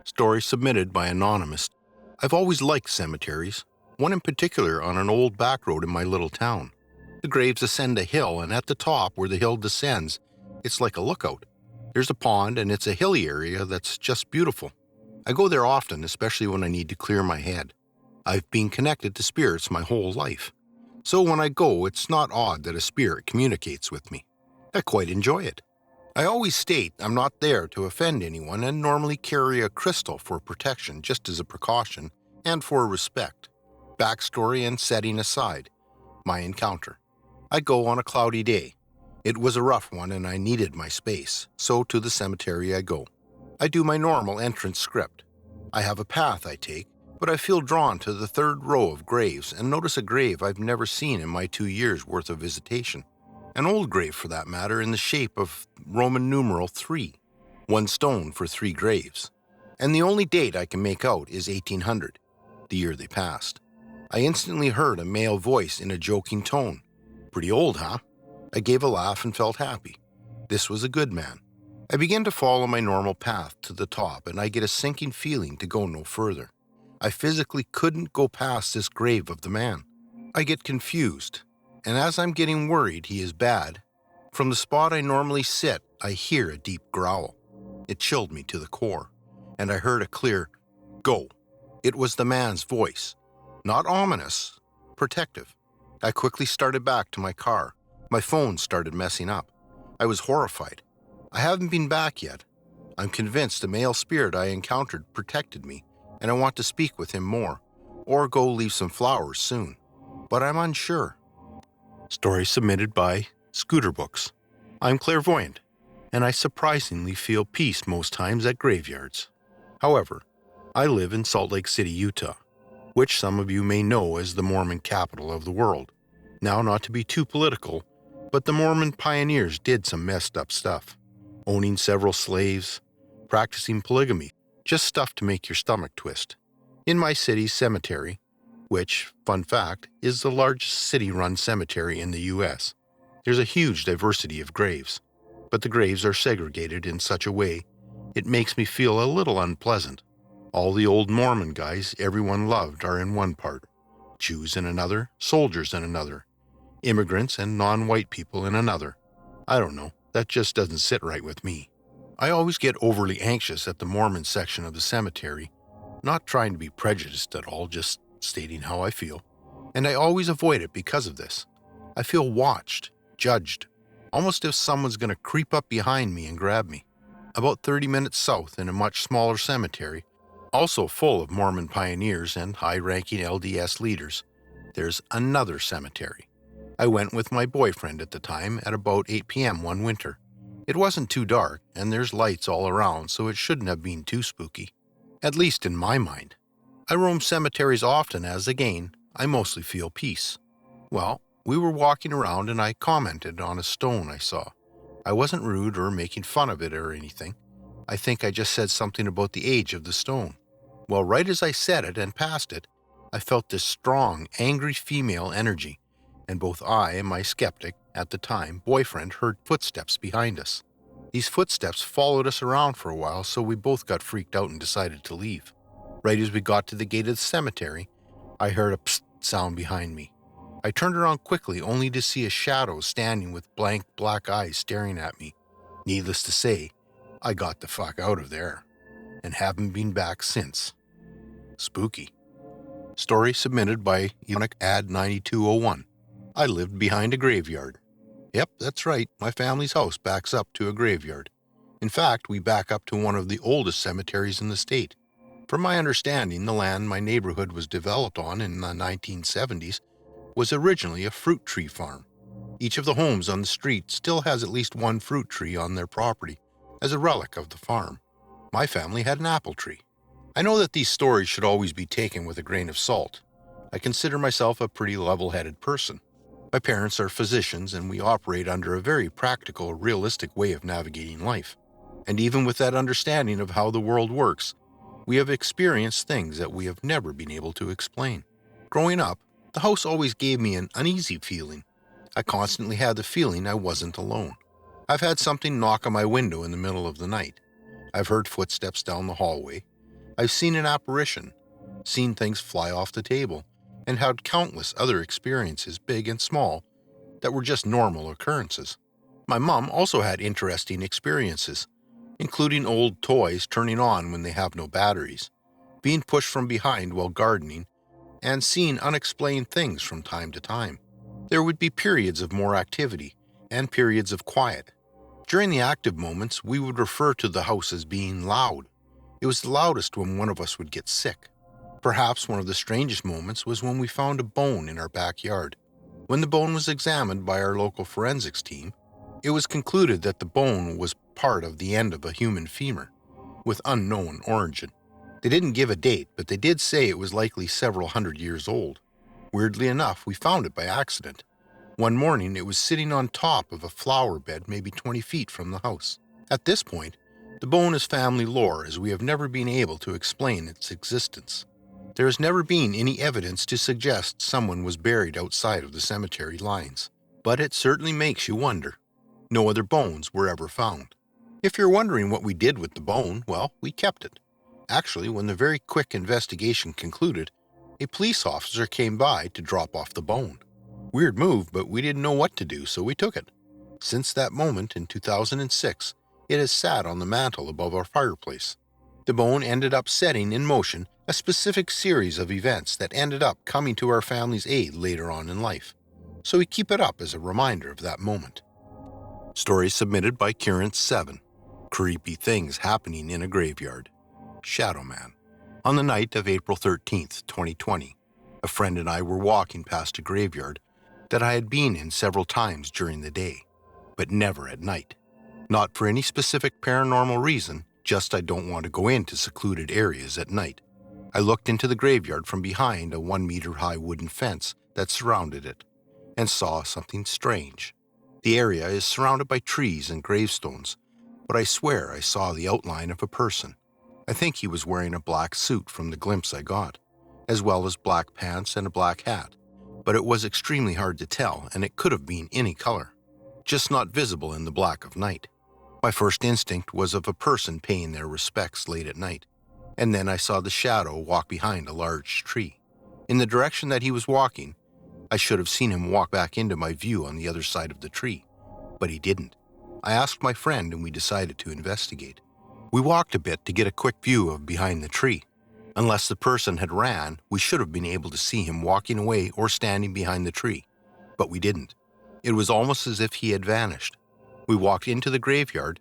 Story submitted by Anonymous. I've always liked cemeteries, one in particular on an old back road in my little town. The graves ascend a hill, and at the top where the hill descends, it's like a lookout. There's a pond, and it's a hilly area that's just beautiful. I go there often, especially when I need to clear my head. I've been connected to spirits my whole life. So when I go, it's not odd that a spirit communicates with me. I quite enjoy it. I always state I'm not there to offend anyone and normally carry a crystal for protection just as a precaution and for respect. Backstory and setting aside. My encounter. I go on a cloudy day. It was a rough one and I needed my space, so to the cemetery I go. I do my normal entrance script. I have a path I take, but I feel drawn to the third row of graves and notice a grave I've never seen in my 2 years' worth of visitation. An old grave, for that matter, in the shape of Roman numeral 3, 1 stone for 3 graves. And the only date I can make out is 1800, the year they passed. I instantly heard a male voice in a joking tone. Pretty old, huh? I gave a laugh and felt happy. This was a good man. I began to follow my normal path to the top, and I get a sinking feeling to go no further. I physically couldn't go past this grave of the man. I get confused. And as I'm getting worried he is bad, from the spot I normally sit, I hear a deep growl. It chilled me to the core, and I heard a clear, "Go." It was the man's voice. Not ominous, protective. I quickly started back to my car. My phone started messing up. I was horrified. I haven't been back yet. I'm convinced the male spirit I encountered protected me, and I want to speak with him more, or go leave some flowers soon. But I'm unsure. Story submitted by Scooter Books. I'm clairvoyant, and I surprisingly feel peace most times at graveyards. However, I live in Salt Lake City, Utah, which some of you may know as the Mormon capital of the world. Now, not to be too political, but the Mormon pioneers did some messed up stuff. Owning several slaves, practicing polygamy, just stuff to make your stomach twist. In my city's cemetery, which, fun fact, is the largest city-run cemetery in the U.S. There's a huge diversity of graves, but the graves are segregated in such a way it makes me feel a little unpleasant. All the old Mormon guys everyone loved are in one part, Jews in another, soldiers in another, immigrants and non-white people in another. I don't know, that just doesn't sit right with me. I always get overly anxious at the Mormon section of the cemetery, not trying to be prejudiced at all, just stating how I feel, and I always avoid it because of this. I feel watched, judged, almost if someone's going to creep up behind me and grab me. About 30 minutes south in a much smaller cemetery, also full of Mormon pioneers and high-ranking LDS leaders, there's another cemetery. I went with my boyfriend at the time at about 8 p.m. one winter. It wasn't too dark, and there's lights all around, so it shouldn't have been too spooky, at least in my mind. I roam cemeteries often as, again, I mostly feel peace. Well, we were walking around and I commented on a stone I saw. I wasn't rude or making fun of it or anything. I think I just said something about the age of the stone. Well, right as I said it and passed it, I felt this strong, angry female energy, and both I and my skeptic, at the time, boyfriend heard footsteps behind us. These footsteps followed us around for a while, so we both got freaked out and decided to leave. Right as we got to the gate of the cemetery, I heard a psst sound behind me. I turned around quickly, only to see a shadow standing with blank black eyes staring at me. Needless to say, I got the fuck out of there, and haven't been back since. Spooky. Story submitted by Unic Ad 9201. I lived behind a graveyard. Yep, that's right, my family's house backs up to a graveyard. In fact, we back up to one of the oldest cemeteries in the state. From my understanding, the land my neighborhood was developed on in the 1970s was originally a fruit tree farm. Each of the homes on the street still has at least one fruit tree on their property as a relic of the farm. My family had an apple tree. I know that these stories should always be taken with a grain of salt. I consider myself a pretty level-headed person. My parents are physicians and we operate under a very practical, realistic way of navigating life. And even with that understanding of how the world works, we have experienced things that we have never been able to explain. Growing up, the house always gave me an uneasy feeling. I constantly had the feeling I wasn't alone. I've had something knock on my window in the middle of the night. I've heard footsteps down the hallway. I've seen an apparition, seen things fly off the table, and had countless other experiences, big and small, that were just normal occurrences. My mom also had interesting experiences, including old toys turning on when they have no batteries, being pushed from behind while gardening, and seeing unexplained things from time to time. There would be periods of more activity and periods of quiet. During the active moments, we would refer to the house as being loud. It was the loudest when one of us would get sick. Perhaps one of the strangest moments was when we found a bone in our backyard. When the bone was examined by our local forensics team, it was concluded that the bone was part of the end of a human femur, with unknown origin. They didn't give a date, but they did say it was likely several hundred years old. Weirdly enough, we found it by accident. One morning, it was sitting on top of a flower bed maybe 20 feet from the house. At this point, the bone is family lore, as we have never been able to explain its existence. There has never been any evidence to suggest someone was buried outside of the cemetery lines, but it certainly makes you wonder. No other bones were ever found. If you're wondering what we did with the bone, well, we kept it. Actually, when the very quick investigation concluded, a police officer came by to drop off the bone. Weird move, but we didn't know what to do, so we took it. Since that moment in 2006, it has sat on the mantel above our fireplace. The bone ended up setting in motion a specific series of events that ended up coming to our family's aid later on in life, so we keep it up as a reminder of that moment. Story submitted by Kieran7. Creepy things happening in a graveyard. Shadow Man. On the night of April 13th, 2020, a friend and I were walking past a graveyard that I had been in several times during the day, but never at night. Not for any specific paranormal reason, just I don't want to go into secluded areas at night. I looked into the graveyard from behind a 1-meter-high wooden fence that surrounded it, and saw something strange. The area is surrounded by trees and gravestones, but I swear I saw the outline of a person. I think he was wearing a black suit from the glimpse I got, as well as black pants and a black hat, but it was extremely hard to tell, and it could have been any color, just not visible in the black of night. My first instinct was of a person paying their respects late at night, and then I saw the shadow walk behind a large tree. In the direction that he was walking, I should have seen him walk back into my view on the other side of the tree, but he didn't. I asked my friend and we decided to investigate. We walked a bit to get a quick view of behind the tree. Unless the person had ran, we should have been able to see him walking away or standing behind the tree, but we didn't. It was almost as if he had vanished. We walked into the graveyard,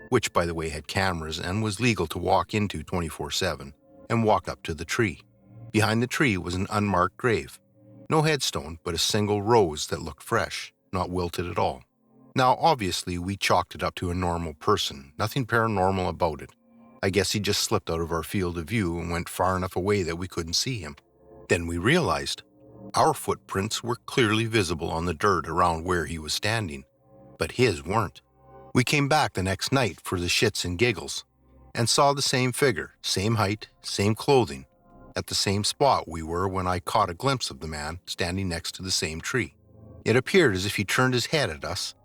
which by the way had cameras and was legal to walk into 24/7, and walked up to the tree. Behind the tree was an unmarked grave. No headstone, but a single rose that looked fresh, not wilted at all. Now, obviously, we chalked it up to a normal person, nothing paranormal about it. I guess he just slipped out of our field of view and went far enough away that we couldn't see him. Then we realized our footprints were clearly visible on the dirt around where he was standing, but his weren't. We came back the next night for the shits and giggles, and saw the same figure, same height, same clothing, at the same spot we were when I caught a glimpse of the man standing next to the same tree. It appeared as if he turned his head at us,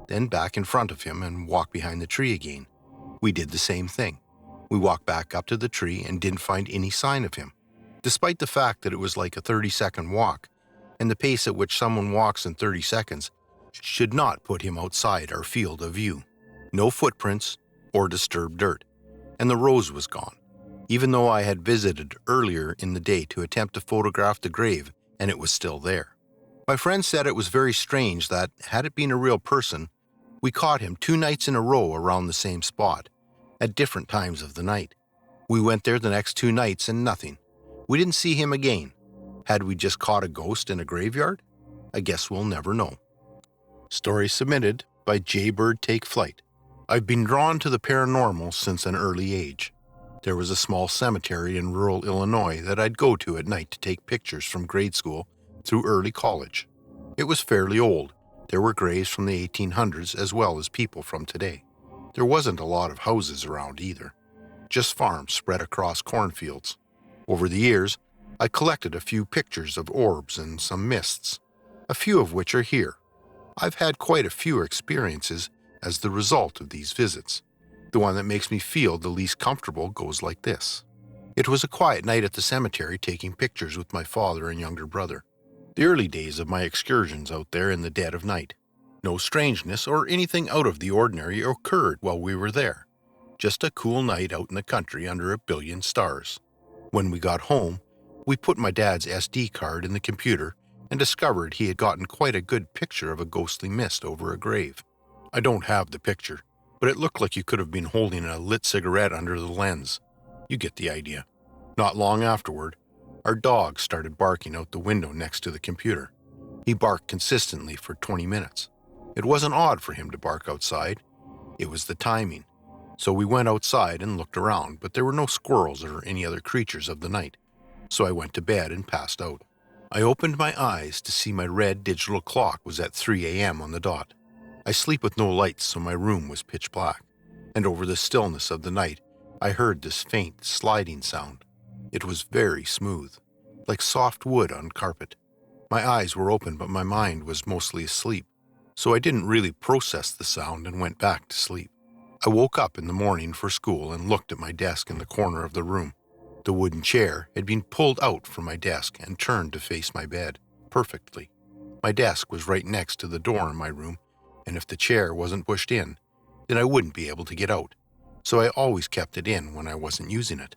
then back in front of him and walked behind the tree again. We did the same thing. We walked back up to the tree and didn't find any sign of him, despite the fact that it was like a 30-second walk, and the pace at which someone walks in 30 seconds should not put him outside our field of view. No footprints or disturbed dirt, and the rose was gone, even though I had visited earlier in the day to attempt to photograph the grave and it was still there. My friend said it was very strange that, had it been a real person, we caught him 2 nights in a row around the same spot, at different times of the night. We went there the next 2 nights and nothing. We didn't see him again. Had we just caught a ghost in a graveyard? I guess we'll never know. Story submitted by Jaybird Take Flight. I've been drawn to the paranormal since an early age. There was a small cemetery in rural Illinois that I'd go to at night to take pictures from grade school through early college. It was fairly old. There were graves from the 1800s as well as people from today. There wasn't a lot of houses around either, just farms spread across cornfields. Over the years, I collected a few pictures of orbs and some mists, a few of which are here. I've had quite a few experiences as the result of these visits. The one that makes me feel the least comfortable goes like this. It was a quiet night at the cemetery taking pictures with my father and younger brother. The early days of my excursions out there in the dead of night. No strangeness or anything out of the ordinary occurred while we were there. Just a cool night out in the country under a billion stars. When we got home, we put my dad's SD card in the computer and discovered he had gotten quite a good picture of a ghostly mist over a grave. I don't have the picture, but it looked like you could have been holding a lit cigarette under the lens. You get the idea. Not long afterward, our dog started barking out the window next to the computer. He barked consistently for 20 minutes. It wasn't odd for him to bark outside. It was the timing. So we went outside and looked around, but there were no squirrels or any other creatures of the night. So I went to bed and passed out. I opened my eyes to see my red digital clock was at 3 a.m. on the dot. I sleep with no lights, so my room was pitch black. And over the stillness of the night, I heard this faint sliding sound. It was very smooth, like soft wood on carpet. My eyes were open, but my mind was mostly asleep, so I didn't really process the sound and went back to sleep. I woke up in the morning for school and looked at my desk in the corner of the room. The wooden chair had been pulled out from my desk and turned to face my bed, perfectly. My desk was right next to the door in my room, and if the chair wasn't pushed in, then I wouldn't be able to get out, so I always kept it in when I wasn't using it.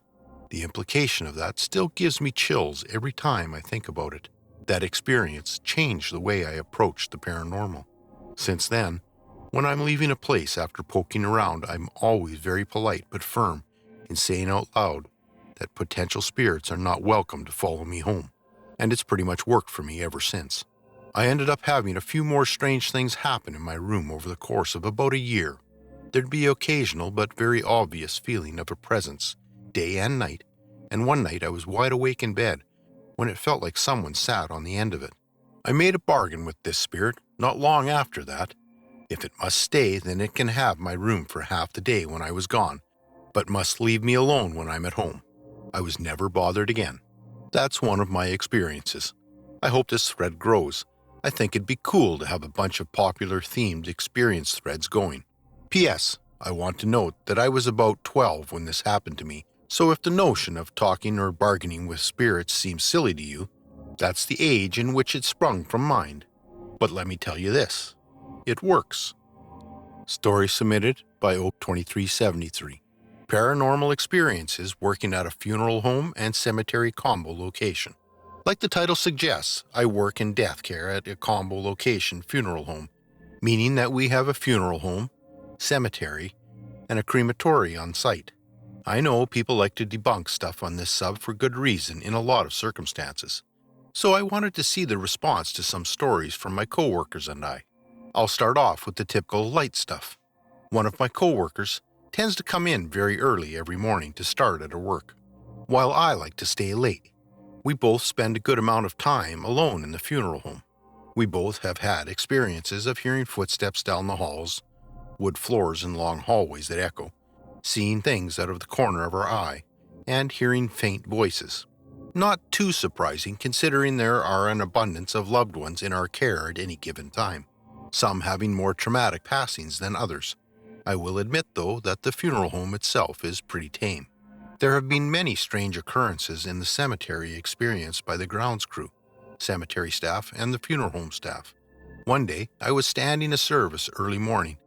The implication of that still gives me chills every time I think about it. That experience changed the way I approached the paranormal. Since then, when I'm leaving a place after poking around, I'm always very polite but firm in saying out loud that potential spirits are not welcome to follow me home, and it's pretty much worked for me ever since. I ended up having a few more strange things happen in my room over the course of about a year. There'd be occasional but very obvious feeling of a presence, day and night, and one night I was wide awake in bed when it felt like someone sat on the end of it. I made a bargain with this spirit not long after that. If it must stay, then it can have my room for half the day when I was gone, but must leave me alone when I'm at home. I was never bothered again. That's one of my experiences. I hope this thread grows. I think it'd be cool to have a bunch of popular themed experience threads going. P.S. I want to note that I was about 12 when this happened to me, so if the notion of talking or bargaining with spirits seems silly to you, that's the age in which it sprung from mind. But let me tell you this, it works. Story submitted by Oak2373. Paranormal experiences working at a funeral home and cemetery combo location. Like the title suggests, I work in death care at a combo location funeral home, meaning that we have a funeral home, cemetery, and a crematory on site. I know people like to debunk stuff on this sub for good reason in a lot of circumstances, so I wanted to see the response to some stories from my coworkers and I. I'll start off with the typical light stuff. One of my coworkers tends to come in very early every morning to start at her work, while I like to stay late. We both spend a good amount of time alone in the funeral home. We both have had experiences of hearing footsteps down the halls, wood floors and long hallways that echo, seeing things out of the corner of our eye, and hearing faint voices. Not too surprising considering there are an abundance of loved ones in our care at any given time, some having more traumatic passings than others. I will admit, though, that the funeral home itself is pretty tame. There have been many strange occurrences in the cemetery experienced by the grounds crew, cemetery staff, and the funeral home staff. One day, I was standing a service early morning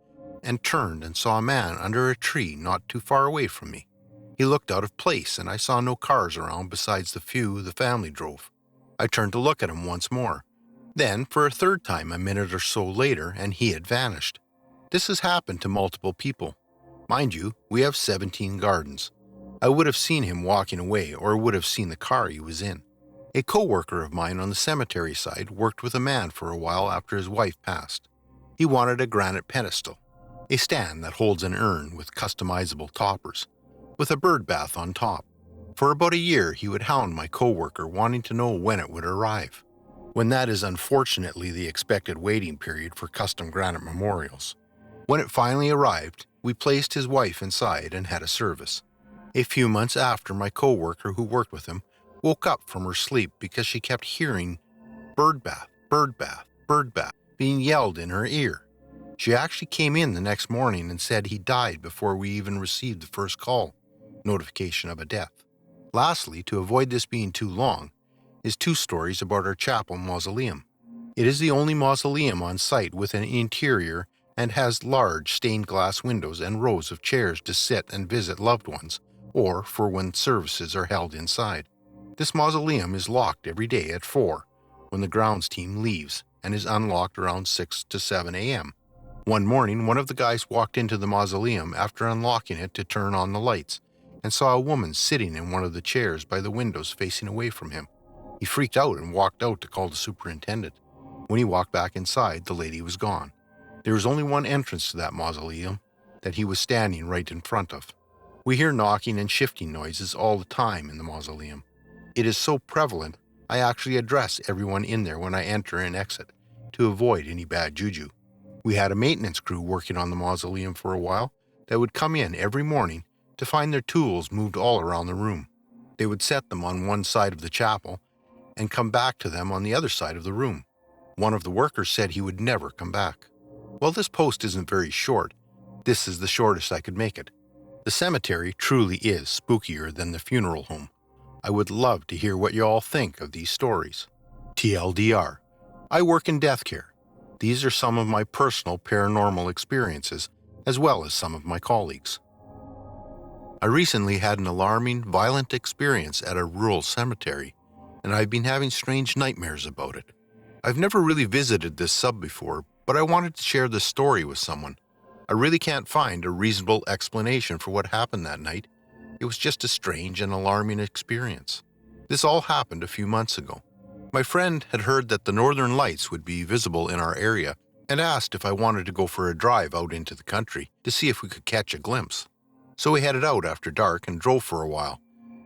and turned and saw a man under a tree not too far away from me. He looked out of place, and I saw no cars around besides the few the family drove. I turned to look at him once more. Then, for a third time a minute or so later, and he had vanished. This has happened to multiple people. Mind you, we have 17 gardens. I would have seen him walking away or would have seen the car he was in. A co-worker of mine on the cemetery side worked with a man for a while after his wife passed. He wanted a granite pedestal, a stand that holds an urn with customizable toppers, with a bird bath on top. For about a year, he would hound my co-worker wanting to know when it would arrive, when that is unfortunately the expected waiting period for custom granite memorials. When it finally arrived, we placed his wife inside and had a service. A few months after, my co-worker who worked with him woke up from her sleep because she kept hearing bird bath, bird bath, bird bath being yelled in her ear. She actually came in the next morning and said he died before we even received the first call, notification of a death. Lastly, to avoid this being too long, is 2 stories about our chapel mausoleum. It is the only mausoleum on site with an interior and has large stained glass windows and rows of chairs to sit and visit loved ones, or for when services are held inside. This mausoleum is locked every day at 4 when the grounds team leaves and is unlocked around 6 to 7 a.m. One morning, one of the guys walked into the mausoleum after unlocking it to turn on the lights and saw a woman sitting in one of the chairs by the windows facing away from him. He freaked out and walked out to call the superintendent. When he walked back inside, the lady was gone. There was only one entrance to that mausoleum that he was standing right in front of. We hear knocking and shifting noises all the time in the mausoleum. It is so prevalent, I actually address everyone in there when I enter and exit to avoid any bad juju. We had a maintenance crew working on the mausoleum for a while that would come in every morning to find their tools moved all around the room. They would set them on one side of the chapel and come back to them on the other side of the room. One of the workers said he would never come back. Well, this post isn't very short. This is the shortest I could make it. The cemetery truly is spookier than the funeral home. I would love to hear what you all think of these stories. TLDR, I work in death care. These are some of my personal paranormal experiences, as well as some of my colleagues. I recently had an alarming, violent experience at a rural cemetery, and I've been having strange nightmares about it. I've never really visited this sub before, but I wanted to share this story with someone. I really can't find a reasonable explanation for what happened that night. It was just a strange and alarming experience. This all happened a few months ago. My friend had heard that the northern lights would be visible in our area and asked if I wanted to go for a drive out into the country to see if we could catch a glimpse. So we headed out after dark and drove for a while,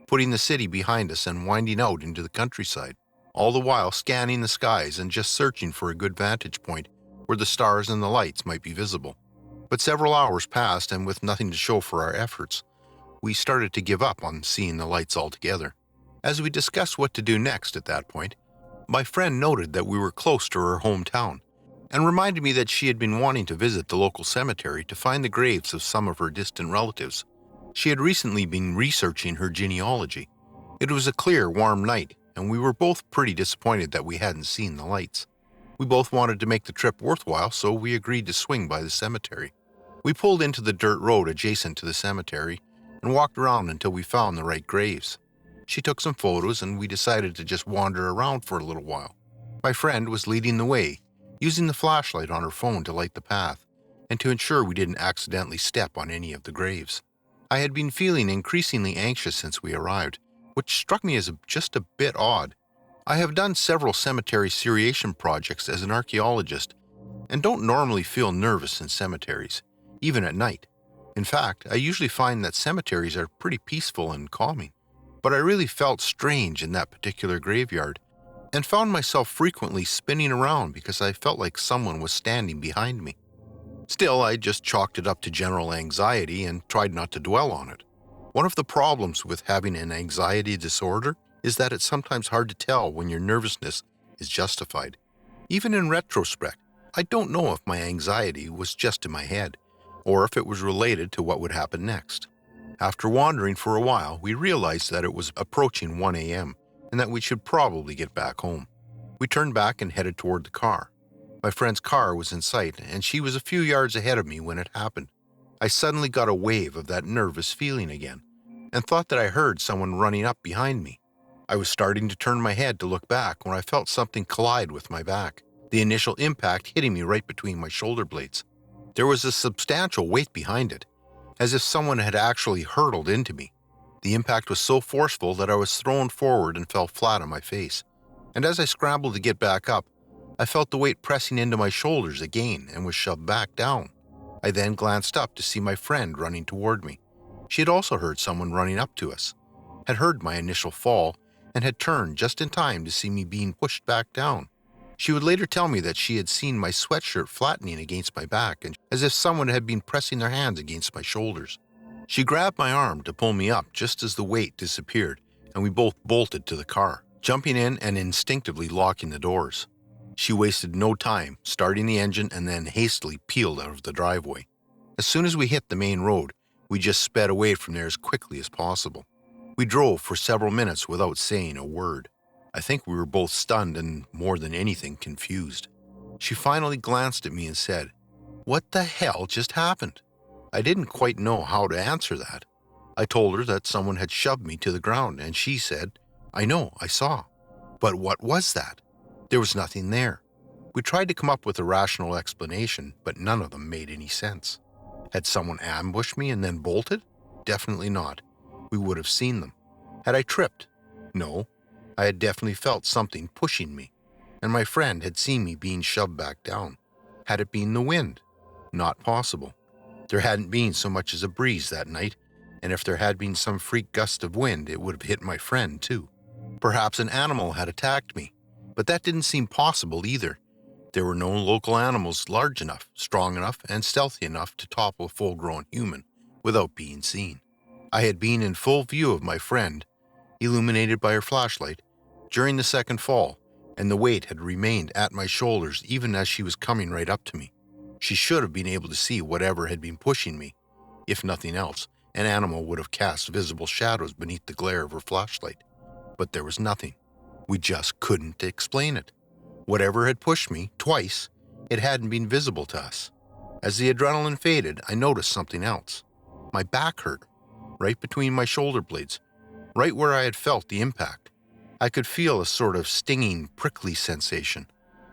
putting the city behind us and winding out into the countryside, all the while scanning the skies and just searching for a good vantage point where the stars and the lights might be visible. But several hours passed, and with nothing to show for our efforts, we started to give up on seeing the lights altogether. As we discussed what to do next at that point, my friend noted that we were close to her hometown and reminded me that she had been wanting to visit the local cemetery to find the graves of some of her distant relatives. She had recently been researching her genealogy. It was a clear, warm night, and we were both pretty disappointed that we hadn't seen the lights. We both wanted to make the trip worthwhile, so we agreed to swing by the cemetery. We pulled into the dirt road adjacent to the cemetery and walked around until we found the right graves. She took some photos, and we decided to just wander around for a little while. My friend was leading the way, using the flashlight on her phone to light the path and to ensure we didn't accidentally step on any of the graves. I had been feeling increasingly anxious since we arrived, which struck me as just a bit odd. I have done several cemetery seriation projects as an archaeologist and don't normally feel nervous in cemeteries, even at night. In fact, I usually find that cemeteries are pretty peaceful and calming. But I really felt strange in that particular graveyard and found myself frequently spinning around because I felt like someone was standing behind me. Still, I just chalked it up to general anxiety and tried not to dwell on it. One of the problems with having an anxiety disorder is that it's sometimes hard to tell when your nervousness is justified. Even in retrospect, I don't know if my anxiety was just in my head or if it was related to what would happen next. After wandering for a while, we realized that it was approaching 1 a.m. and that we should probably get back home. We turned back and headed toward the car. My friend's car was in sight, and she was a few yards ahead of me when it happened. I suddenly got a wave of that nervous feeling again and thought that I heard someone running up behind me. I was starting to turn my head to look back when I felt something collide with my back, the initial impact hitting me right between my shoulder blades. There was a substantial weight behind it, as if someone had actually hurtled into me. The impact was so forceful that I was thrown forward and fell flat on my face. And as I scrambled to get back up, I felt the weight pressing into my shoulders again and was shoved back down. I then glanced up to see my friend running toward me. She had also heard someone running up to us, had heard my initial fall, and had turned just in time to see me being pushed back down. She would later tell me that she had seen my sweatshirt flattening against my back, and as if someone had been pressing their hands against my shoulders. She grabbed my arm to pull me up just as the weight disappeared, and we both bolted to the car, jumping in and instinctively locking the doors. She wasted no time, starting the engine and then hastily peeled out of the driveway. As soon as we hit the main road, we just sped away from there as quickly as possible. We drove for several minutes without saying a word. I think we were both stunned and, more than anything, confused. She finally glanced at me and said, "What the hell just happened?" I didn't quite know how to answer that. I told her that someone had shoved me to the ground, and she said, "I know, I saw." But what was that? There was nothing there. We tried to come up with a rational explanation, but none of them made any sense. Had someone ambushed me and then bolted? Definitely not. We would have seen them. Had I tripped? No. I had definitely felt something pushing me, and my friend had seen me being shoved back down. Had it been the wind? Not possible. There hadn't been so much as a breeze that night, and if there had been some freak gust of wind, it would have hit my friend too. Perhaps an animal had attacked me, but that didn't seem possible either. There were no local animals large enough, strong enough, and stealthy enough to topple a full-grown human without being seen. I had been in full view of my friend, illuminated by her flashlight, during the second fall, and the weight had remained at my shoulders even as she was coming right up to me. She should have been able to see whatever had been pushing me. If nothing else, an animal would have cast visible shadows beneath the glare of her flashlight. But there was nothing. We just couldn't explain it. Whatever had pushed me, twice, it hadn't been visible to us. As the adrenaline faded, I noticed something else. My back hurt, right between my shoulder blades, right where I had felt the impact. I could feel a sort of stinging, prickly sensation.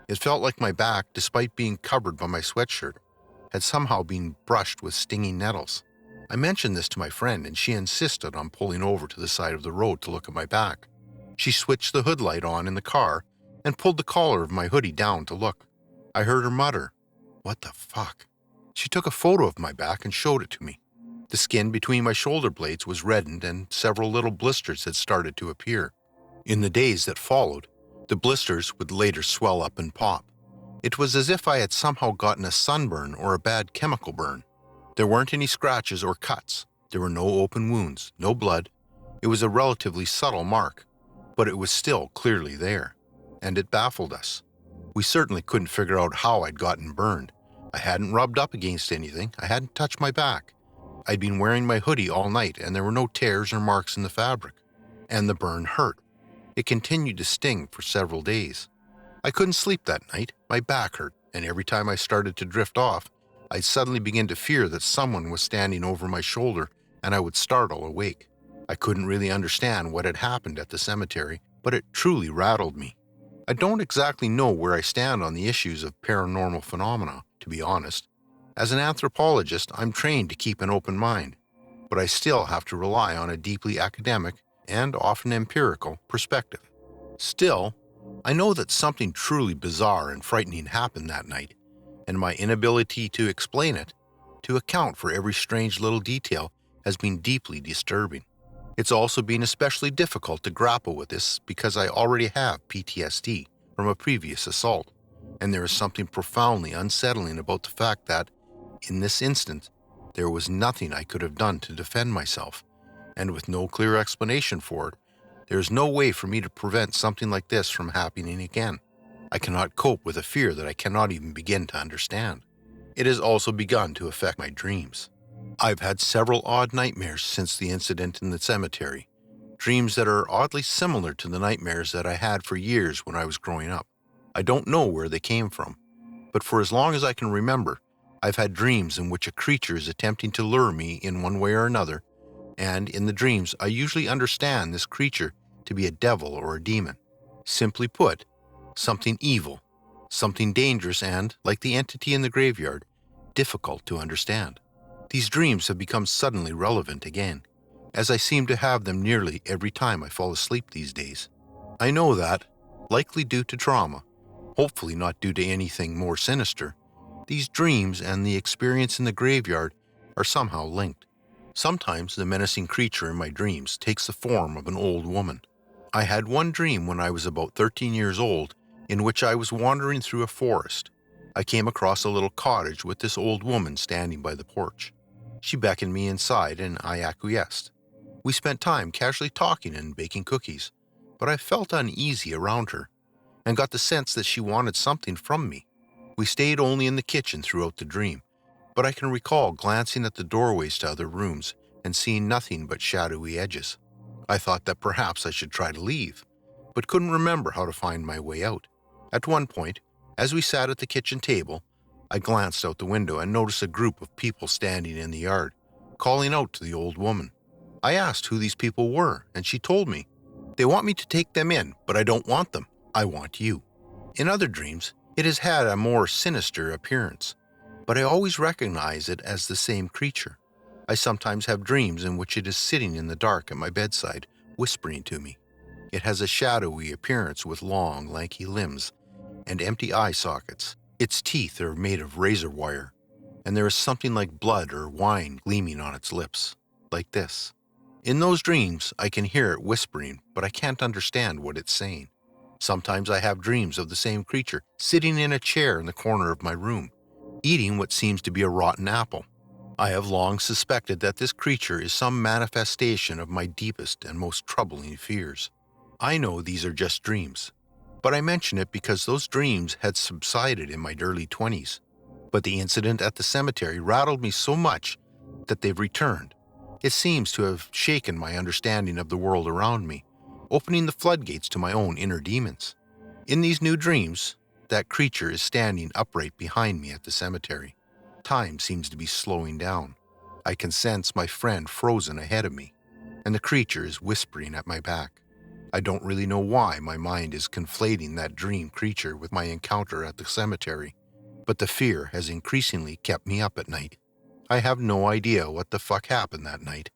It felt like my back, despite being covered by my sweatshirt, had somehow been brushed with stinging nettles. I mentioned this to my friend, and she insisted on pulling over to the side of the road to look at my back. She switched the hood light on in the car and pulled the collar of my hoodie down to look. I heard her mutter, "What the fuck?" She took a photo of my back and showed it to me. The skin between my shoulder blades was reddened and several little blisters had started to appear. In the days that followed, the blisters would later swell up and pop. It was as if I had somehow gotten a sunburn or a bad chemical burn. There weren't any scratches or cuts. There were no open wounds, no blood. It was a relatively subtle mark, but it was still clearly there, and it baffled us. We certainly couldn't figure out how I'd gotten burned. I hadn't rubbed up against anything. I hadn't touched my back. I'd been wearing my hoodie all night, and there were no tears or marks in the fabric. And the burn hurt. It continued to sting for several days. I couldn't sleep that night. My back hurt, and every time I started to drift off, I'd suddenly begin to fear that someone was standing over my shoulder, and I would startle awake. I couldn't really understand what had happened at the cemetery, but it truly rattled me. I don't exactly know where I stand on the issues of paranormal phenomena, to be honest. As an anthropologist, I'm trained to keep an open mind, but I still have to rely on a deeply academic and often empirical perspective. Still, I know that something truly bizarre and frightening happened that night, and my inability to explain it, to account for every strange little detail, has been deeply disturbing. It's also been especially difficult to grapple with this because I already have PTSD from a previous assault, and there is something profoundly unsettling about the fact that, in this instance, there was nothing I could have done to defend myself, and with no clear explanation for it, there is no way for me to prevent something like this from happening again. I cannot cope with a fear that I cannot even begin to understand. It has also begun to affect my dreams. I've had several odd nightmares since the incident in the cemetery, dreams that are oddly similar to the nightmares that I had for years when I was growing up. I don't know where they came from, but for as long as I can remember, I've had dreams in which a creature is attempting to lure me in one way or another, and in the dreams I usually understand this creature to be a devil or a demon. Simply put, something evil, something dangerous and, like the entity in the graveyard, difficult to understand. These dreams have become suddenly relevant again, as I seem to have them nearly every time I fall asleep these days. I know that, likely due to trauma, hopefully not due to anything more sinister, these dreams and the experience in the graveyard are somehow linked. Sometimes the menacing creature in my dreams takes the form of an old woman. I had one dream when I was about 13 years old in which I was wandering through a forest. I came across a little cottage with this old woman standing by the porch. She beckoned me inside and I acquiesced. We spent time casually talking and baking cookies, but I felt uneasy around her and got the sense that she wanted something from me. We stayed only in the kitchen throughout the dream, but I can recall glancing at the doorways to other rooms and seeing nothing but shadowy edges. I thought that perhaps I should try to leave, but couldn't remember how to find my way out. At one point, as we sat at the kitchen table, I glanced out the window and noticed a group of people standing in the yard, calling out to the old woman. I asked who these people were, and she told me, "They want me to take them in, but I don't want them. I want you." In other dreams, it has had a more sinister appearance, but I always recognize it as the same creature. I sometimes have dreams in which it is sitting in the dark at my bedside, whispering to me. It has a shadowy appearance with long, lanky limbs and empty eye sockets. Its teeth are made of razor wire, and there is something like blood or wine gleaming on its lips, like this. In those dreams, I can hear it whispering, but I can't understand what it's saying. Sometimes I have dreams of the same creature sitting in a chair in the corner of my room, eating what seems to be a rotten apple. I have long suspected that this creature is some manifestation of my deepest and most troubling fears. I know these are just dreams, but I mention it because those dreams had subsided in my early 20s. But the incident at the cemetery rattled me so much that they've returned. It seems to have shaken my understanding of the world around me, opening the floodgates to my own inner demons. In these new dreams, that creature is standing upright behind me at the cemetery. Time seems to be slowing down. I can sense my friend frozen ahead of me, and the creature is whispering at my back. I don't really know why my mind is conflating that dream creature with my encounter at the cemetery, but the fear has increasingly kept me up at night. I have no idea what the fuck happened that night.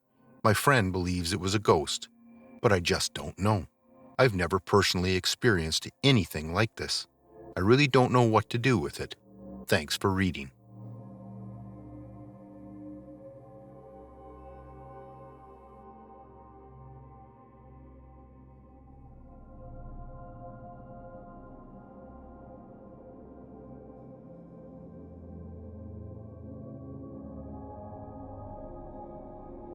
My friend believes it was a ghost, but I just don't know. I've never personally experienced anything like this. I really don't know what to do with it. Thanks for reading.